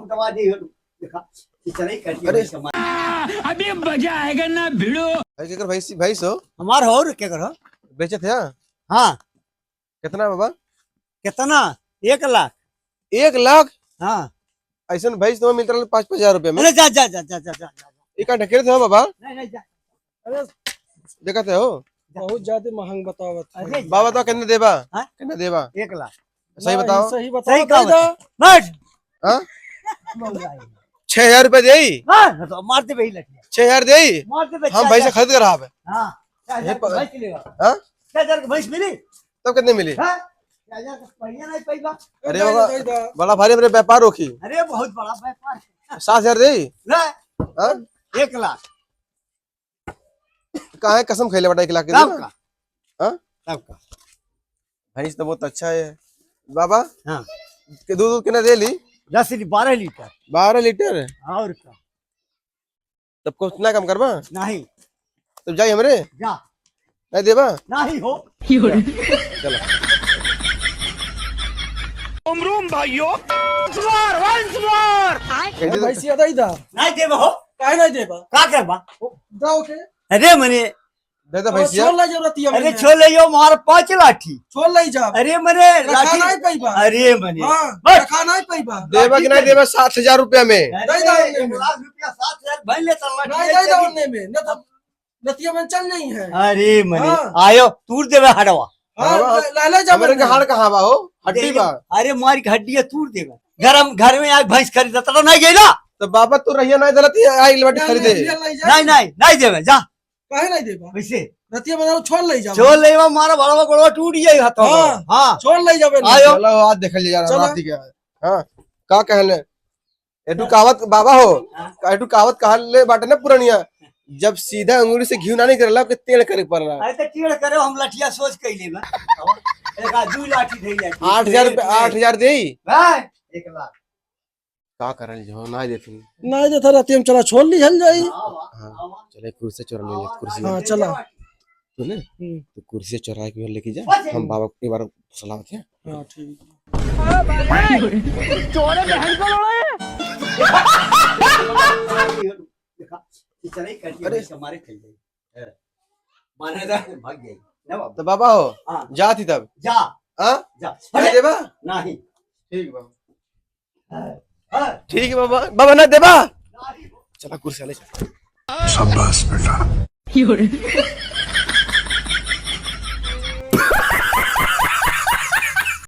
दवा दे देखा इतना ही करती है समाज। अभी मजा आएगा ना भिड़ो। भाई क्या कर भाई भाई सो हमार हो क्या करो। बेचे थे हाँ? हाँ कितना बाबा? कितना 1 लाख। 1 लाख? हाँ ऐसा भाई तुम्हें मिलता 5,000 रुपए में। अरे जा जा जा जा जा जा एक ढकेल थे बाबा, नहीं नहीं जा। अरे देखा थे हो बहुत ज्यादा महंग बतावत है। अरे बाबा तो कितने देबा? हाँ? कितने देबा? 1 लाख सही बताओ। सही सही बताओ कहा बैठ। हाँ महंगा है। 6,000 रुपए दे हाँ तो मारते भाई लटिया 6,000 दे मारते भाई। हम भाई से खरीद कर रहा है। हाँ 4,000 का भैंस मिलेगा। हाँ 4,000 का भैंस मिली। तब कितने मिली? हाँ 4,000 का पहिया नहीं पैगा। अरे बाबा बड़ा भारी मेरे व्यापार रोकी अरे बहुत बड़ा व्यापार है। 7,000 दे। ना हाँ 1 लाख कहाँ है कसम खेले बटा 1 लाख के सब देना? का हाँ सब का। भाई तो बहुत अच्छा है बाबा। हाँ के दूध कितना दे ली? 12 लीटर 12 लीटर। और का तब को कितना कम करबा? नहीं तब जाई हमरे जा नहीं देबा? नहीं हो। चलो रूम भाइयों वंस मोर कैसे भाई सी अदा इधर नहीं देब हो। काहे नहीं देबा? का करबा। जाओ के अरे मने दे दे भैंसिया। छोड़ ला जरूरत है। अरे छोले यो मार 5 लाठी। छोड़ लाई जा। अरे मने रखा लाठी नहीं पैबा। अरे मने हां बस। रखा नहीं पैबा। देबा कि नहीं देबा? 7,000 रुपया में। अरे दे दो उनने 1 में। लाख रुपया 7,000 भर ले चल नहीं दे दो उनने में न तो नतिया में चल नहीं है। अरे मने हाँ। आयो तूर देवे हड़वा। हां हाँ, ला ले जा हमरे के हाड़ कहाँ बा हो? हड्डी बा। अरे मार के हड्डी तूर देवे। घर में आग भैंस खरीदा तो नहीं गेला। तो बाबा तू रहिया नहीं दलती आई लवटी खरीदे। नहीं नहीं नहीं देवे जा काहे नहीं देबा? वैसे नतिया बनाओ छोड़ लाई जा। छोड़ ले मारा बड़वा गोड़वा टूट जाई हाथ। हाँ। हां छोड़ लाई जाबे। आयो। चलो आज देख ले जा चलो। रहा रात क्या है। हां का कहले एटू कहावत बाबा हो एटू कहावत कहा ले बाटे ना पुरानिया जब सीधा अंगूरी से घी ना नहीं करला के तेल करे पड़ रहा। अरे तो टीड़ करे हम लठिया सोच कैले में एक आ 2 लाठी धई जाती। 8,000 रुपए 8,000 दे। भाई 1 लाख का करल जो ना देती। नहीं देता रतिया में चला छोड़ ली हल जाई। हां चले कुर्सी चोरा ले कुर्सी। हां चला। तूने तो कुर्सी चोरा के लेके जा हम बाबा एक बार सलामत है। हां ठीक। चोरे बहन को लड़े। देखा इतना ही करती है हमारे खेल गई माने दा भाग गई ना बाबा। तो बाबा हो हाँ। जा थी तब जा हां जा नहीं देबा? नहीं ठीक बाबा हाँ, ठीक है बाबा बाबा ना देबा। नहीं चला कुर्सी ले। शाबाश बेटा।